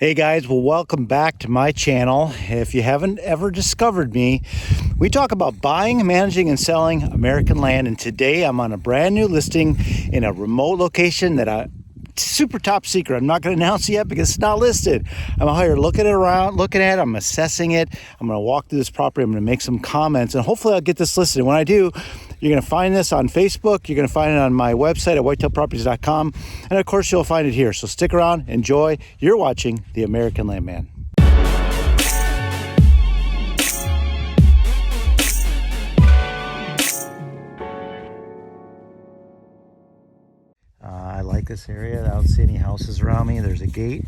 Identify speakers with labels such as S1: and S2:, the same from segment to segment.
S1: Hey guys, well, welcome back to my channel. If you haven't ever discovered me, we talk about buying, managing, and selling American land. And today I'm on a brand new listing in a remote location that super top secret. I'm not going to announce it yet because it's not listed. I'm out here looking at it, I'm assessing it. I'm going to walk through this property. I'm going to make some comments, and hopefully I'll get this listed. And when I do, you're going to find this on Facebook. You're going to find it on my website at whitetailproperties.com. And of course, you'll find it here. So stick around, enjoy. You're watching The American Landman. I like this area. I don't see any houses around me. There's a gate,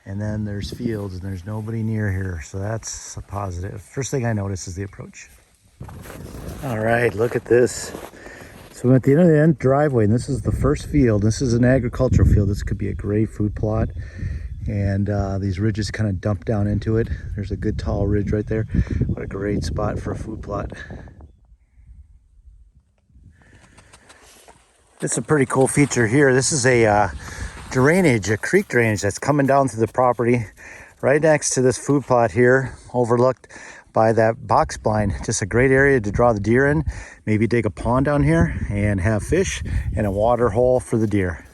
S1: and then there's fields, and there's nobody near here. So that's a positive. First thing I notice is the approach. All right, look at this. So I'm at the end of the end driveway, and this is the first field. This is an agricultural field. This could be a great food plot. And these ridges kind of dump down into it. There's a good tall ridge right there. What a great spot for a food plot. It's a pretty cool feature here. This is a drainage, a creek drainage that's coming down through the property right next to this food plot here, overlooked by that box blind. Just a great area to draw the deer in. Maybe dig a pond down here and have fish and a water hole for the deer.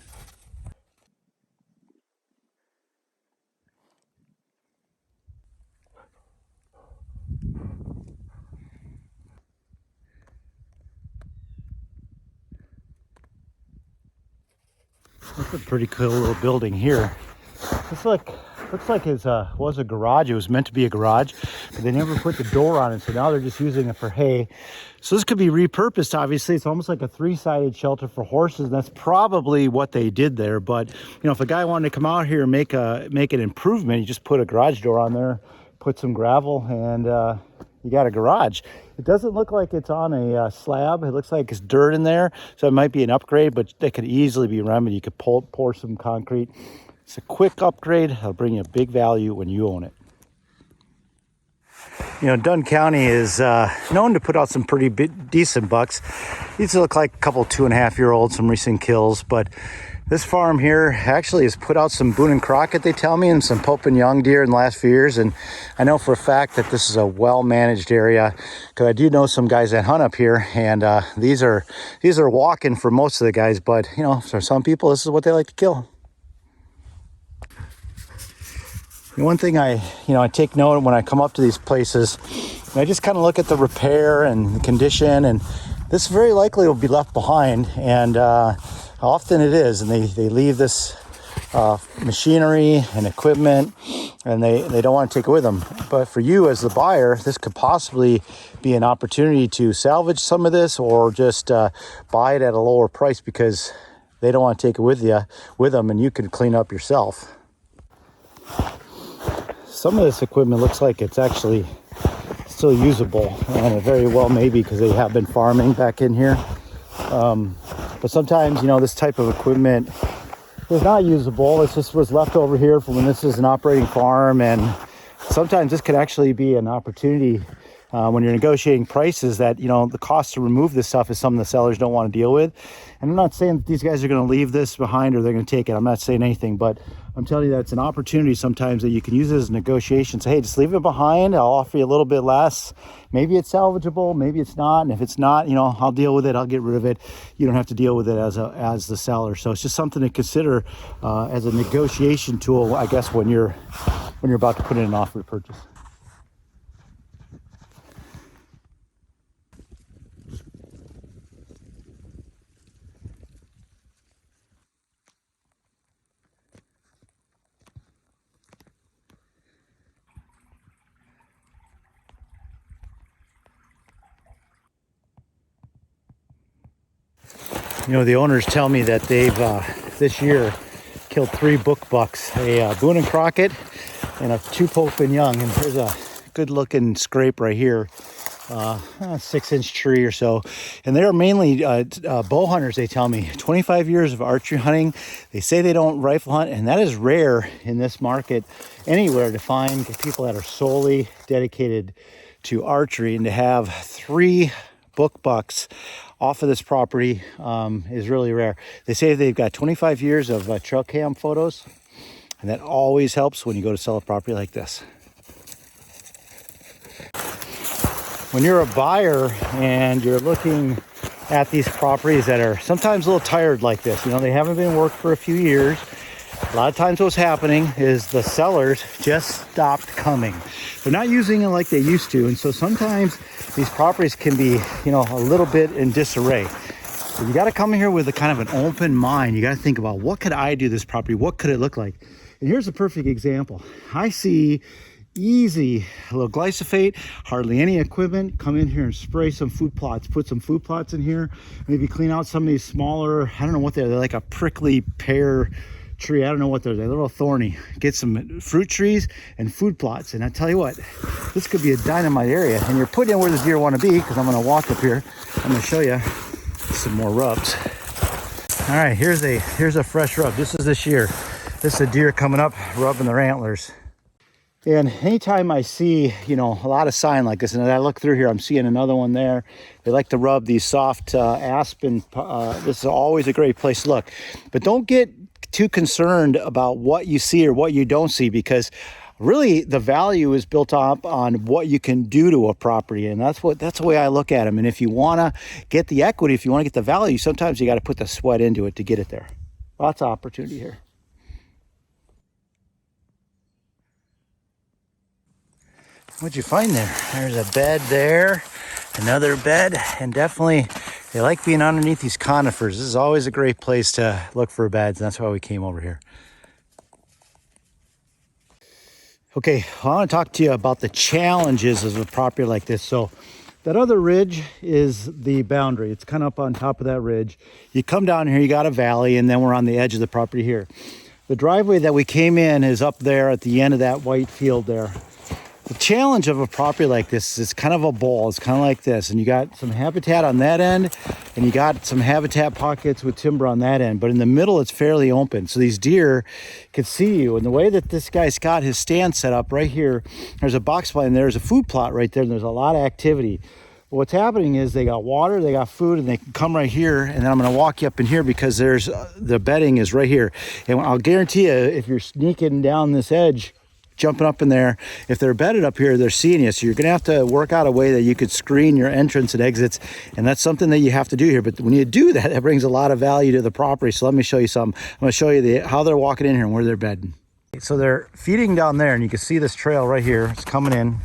S1: That's a pretty cool little building here. Looks like it was a garage. It was meant to be a garage, but they never put the door on it, so now they're just using it for hay. So this could be repurposed, obviously. It's almost like a three-sided shelter for horses, and that's probably what they did there. But, you know, if a guy wanted to come out here and make an improvement, you just put a garage door on there, put some gravel, and you got a garage. It doesn't look like it's on a slab. It looks like it's dirt in there, so it might be an upgrade, but that could easily be remedied. You could pour some concrete. It's a quick upgrade. It'll bring you a big value when you own it. You know, Dunn County is known to put out some pretty decent bucks. These look like a couple 2.5-year-olds, some recent kills, but this farm here actually has put out some Boone and Crockett, they tell me, and some Pope and Young deer in the last few years. And I know for a fact that this is a well-managed area, because I do know some guys that hunt up here, and these are walking for most of the guys, but you know, for some people, this is what they like to kill. And one thing I take note of when I come up to these places, I just kind of look at the repair and the condition, and this very likely will be left behind, and often it is, and they leave this machinery and equipment, and they don't want to take it with them. But for you as the buyer, this could possibly be an opportunity to salvage some of this, or just buy it at a lower price because they don't want to take it with them, and you could clean up yourself. Some of this equipment looks like it's actually still usable, and it very well may be because they have been farming back in here. But sometimes, you know, this type of equipment is not usable. It just was left over here from when this is an operating farm, and sometimes this could actually be an opportunity when you're negotiating prices that, you know, the cost to remove this stuff is something the sellers don't want to deal with. And I'm not saying that these guys are going to leave this behind or they're going to take it. I'm not saying anything, but I'm telling you that it's an opportunity sometimes that you can use it as a negotiation. Say, hey, just leave it behind. I'll offer you a little bit less. Maybe it's salvageable, maybe it's not. And if it's not, you know, I'll deal with it. I'll get rid of it. You don't have to deal with it as the seller. So it's just something to consider as a negotiation tool, I guess, when you're about to put in an offer to purchase. You know, the owners tell me that they've this year killed 3 book bucks, a Boone and Crockett and a 2 Pope and Young. And here's a good looking scrape right here, a 6-inch tree or so. And they're mainly bow hunters, they tell me. 25 years of archery hunting. They say they don't rifle hunt, and that is rare in this market anywhere to find people that are solely dedicated to archery. And to have 3 book bucks off of this property is really rare. They say they've got 25 years of trail cam photos, And that always helps when you go to sell a property like this. When you're a buyer and you're looking at these properties that are sometimes a little tired like this, you know, they haven't been worked for a few years. A lot of times what's happening is the sellers just stopped coming. They're not using it like they used to. And so sometimes these properties can be, you know, a little bit in disarray. So you got to come in here with a kind of an open mind. You got to think about, what could I do this property? What could it look like? And here's a perfect example. I see easy, a little glyphosate, hardly any equipment. Come in here and spray some food plots. Put some food plots in here. Maybe clean out some of these smaller, I don't know what they're like a prickly pear tree. I don't know what they're a little thorny. Get some fruit trees and food plots. And I tell you what, this could be a dynamite area. And you're putting it where the deer want to be, because I'm going to walk up here. I'm going to show you some more rubs. All right, here's a fresh rub. This is this year. This is a deer coming up, rubbing their antlers. And anytime I see, you know, a lot of sign like this, and as I look through here, I'm seeing another one there. They like to rub these soft aspen. This is always a great place to look. But don't get too concerned about what you see or what you don't see, because really the value is built up on what you can do to a property. And that's the way I look at them. And if you want to get the equity, if you want to get the value, sometimes you got to put the sweat into it to get it there. Lots of opportunity here. What'd you find there? There's a bed there, another bed, and definitely they like being underneath these conifers. This is always a great place to look for beds, and that's why we came over here. Okay, well, I want to talk to you about the challenges of a property like this. So that other ridge is the boundary. It's kind of up on top of that ridge. You come down here, you got a valley, and then we're on the edge of the property here. The driveway that we came in is up there at the end of that white field there. The challenge of a property like this is it's kind of a bowl. It's kind of like this. And you got some habitat on that end, and you got some habitat pockets with timber on that end. But in the middle, it's fairly open. So these deer can see you. And the way that this guy's got his stand set up right here, there's a box plot, and there's a food plot right there, and there's a lot of activity. But what's happening is they got water, they got food, and they can come right here. And then I'm going to walk you up in here because there's the bedding is right here. And I'll guarantee you, if you're sneaking down this edge, jumping up in there, if they're bedded up here, they're seeing you. So you're gonna have to work out a way that you could screen your entrance and exits, and that's something that you have to do here. But when you do that, that brings a lot of value to the property. So let me show you something. I'm gonna show you how they're walking in here and where they're bedding. So they're feeding down there, and you can see this trail right here. It's coming in,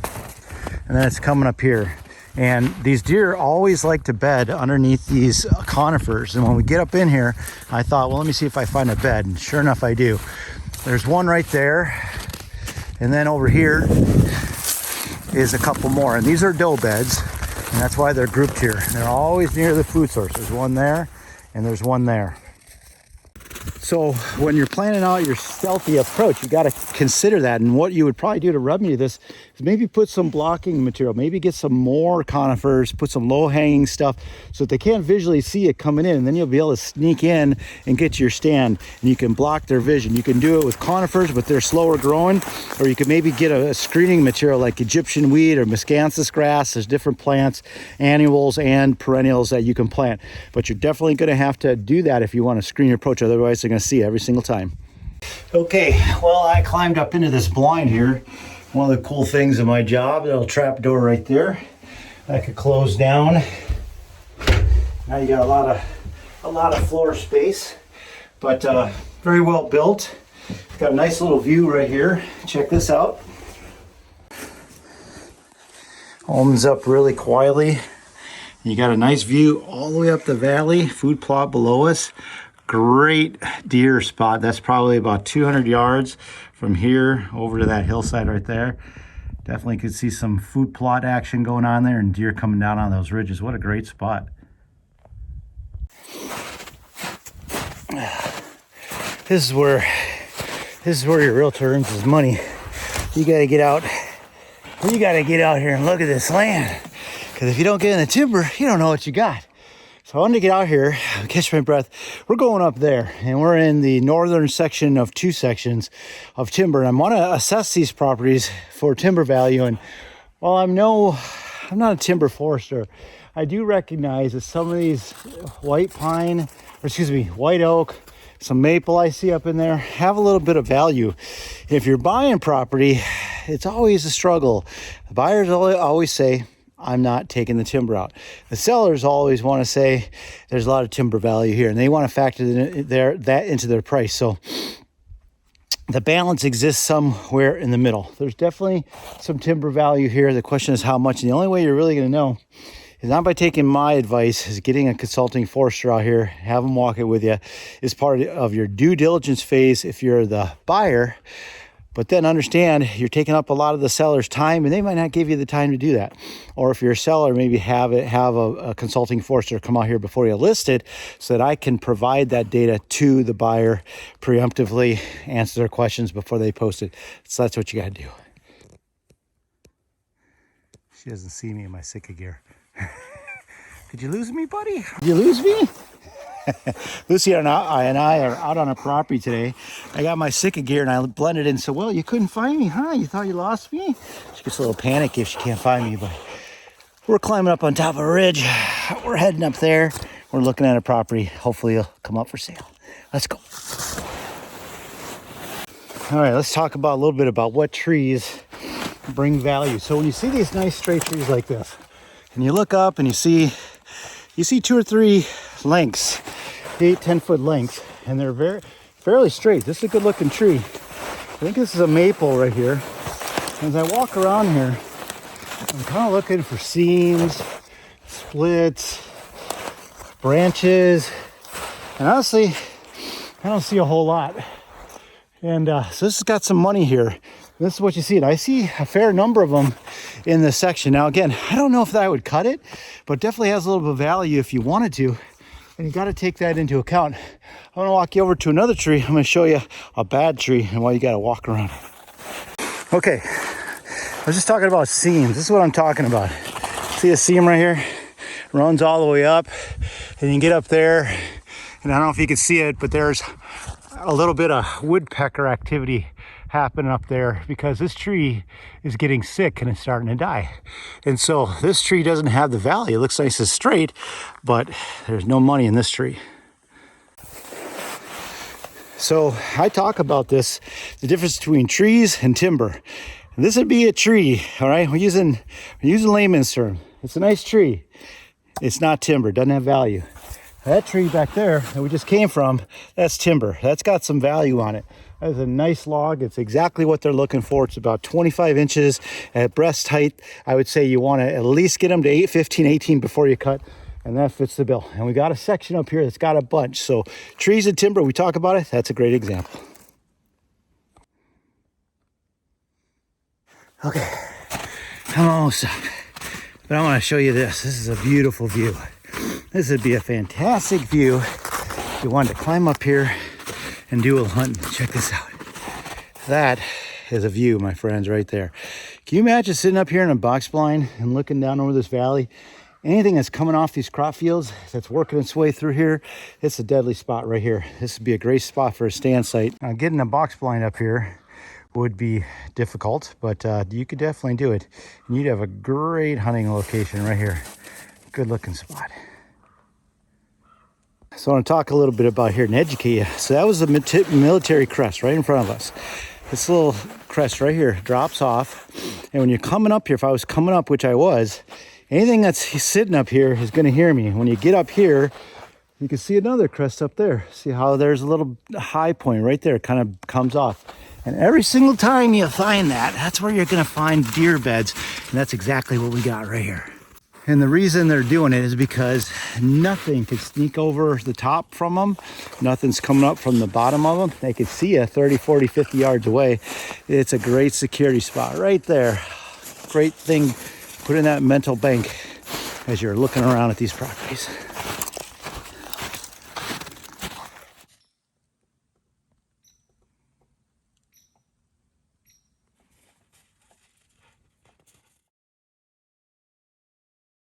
S1: and then it's coming up here. And these deer always like to bed underneath these conifers. And when we get up in here, I thought, well, let me see if I find a bed. And sure enough, I do. There's one right there. And then over here is a couple more. And these are doe beds, and that's why they're grouped here. They're always near the food source. There's one there, and there's one there. So when you're planning out your stealthy approach, you got to consider that. And what you would probably do to remedy this is maybe put some blocking material, maybe get some more conifers, put some low-hanging stuff so that they can't visually see it coming in. And then you'll be able to sneak in and get to your stand, and you can block their vision. You can do it with conifers, but they're slower growing, or you can maybe get a screening material like Egyptian weed or miscanthus grass. There's different plants, annuals and perennials that you can plant. But you're definitely going to have to do that if you want to screen your approach. Otherwise, they're going to see it every single time. Okay, well, I climbed up into this blind here. One of the cool things of my job, little trap door right there. I could close down. Now you got a lot of floor space, but very well built. Got a nice little view right here. Check this out. Opens up really quietly. You got a nice view all the way up the valley. Food plot below us. Great deer spot. That's probably about 200 yards from here over to that hillside right there. Definitely could see some food plot action going on there and deer coming down on those ridges. What a great spot. This is where your realtor earns his money. You gotta get out. You gotta get out here and look at this land. Because if you don't get in the timber, you don't know what you got. So I wanted to get out here, catch my breath. We're going up there, and we're in the northern section of 2 sections of timber. And I want to assess these properties for timber value. And while I'm not a timber forester, I do recognize that some of these white oak, some maple I see up in there, have a little bit of value. If you're buying property, it's always a struggle. The buyers always say, I'm not taking the timber out. The sellers always want to say there's a lot of timber value here, and they want to factor that into their price. So the balance exists somewhere in the middle. There's definitely some timber value here. The question is how much. And the only way you're really going to know is not by taking my advice, is getting a consulting forester out here, have them walk it with you, is part of your due diligence phase if you're the buyer. But then understand you're taking up a lot of the seller's time, and they might not give you the time to do that. Or if you're a seller, maybe have a consulting forester come out here before you list it, so that I can provide that data to the buyer preemptively, answer their questions before they post it. So that's what you got to do. She doesn't see me in my Sika gear. Did you lose me, buddy? Did you lose me? Lucy and I are out on a property today. I got my Sika gear and I blended in so well. You couldn't find me, huh? You thought you lost me? She gets a little panicky if she can't find me, but we're climbing up on top of a ridge. We're heading up there. We're looking at a property. Hopefully it'll come up for sale. Let's go. All right, let's talk about a little bit about what trees bring value. So when you see these nice straight trees like this, and you look up and you see 2 or 3 lengths, 8-10 foot lengths, and they're fairly straight. This is a good looking tree. I think this is a maple right here. As I walk around here, I'm kind of looking for seams, splits, branches, and honestly, I don't see a whole lot. And so this has got some money here. This is what you see. And I see a fair number of them in this section. Now, again, I don't know if I would cut it, but definitely has a little bit of value if you wanted to. And you got to take that into account. I'm going to walk you over to another tree. I'm going to show you a bad tree and why you got to walk around. Okay, I was just talking about seams. This is what I'm talking about. See a seam right here? Runs all the way up. And you get up there, and I don't know if you can see it, but there's a little bit of woodpecker activity happening up there because this tree is getting sick and it's starting to die. And so this tree doesn't have the value. It looks nice and straight, but there's no money in this tree. So I talk about this, the difference between trees and timber. And this would be a tree, all right? We're using layman's term. It's a nice tree. It's not timber, doesn't have value. That tree back there that we just came from, that's timber. That's got some value on it. That's a nice log. It's exactly what they're looking for. It's about 25 inches at breast height. I would say you want to at least get them to 15, 18 before you cut, and that fits the bill. And we got a section up here that's got a bunch. So trees and timber, we talk about it. That's a great example. Okay, I'm almost up, but I want to show you this. This is a beautiful view. This would be a fantastic view if you wanted to climb up here and do a hunt. Check this out. That is a view, my friends, right there. Can you imagine sitting up here in a box blind and looking down over this valley? Anything that's coming off these crop fields that's working its way through here, it's a deadly spot right here. This would be a great spot for a stand site. Now, getting a box blind up here would be difficult, but you could definitely do it. And you'd have a great hunting location right here. Good looking spot. So I want to talk a little bit about here and educate you. So that was the military crest right in front of us. This little crest right here drops off. And when you're coming up here, if I was coming up, which I was, anything that's sitting up here is going to hear me. When you get up here, you can see another crest up there. See how there's a little high point right there, kind of comes off. And every single time you find that, that's where you're going to find deer beds. And that's exactly what we got right here. And the reason they're doing it is because nothing can sneak over the top from them. Nothing's coming up from the bottom of them. They can see you 30, 40, 50 yards away. It's a great security spot right there. Great thing, put in that mental bank as you're looking around at these properties.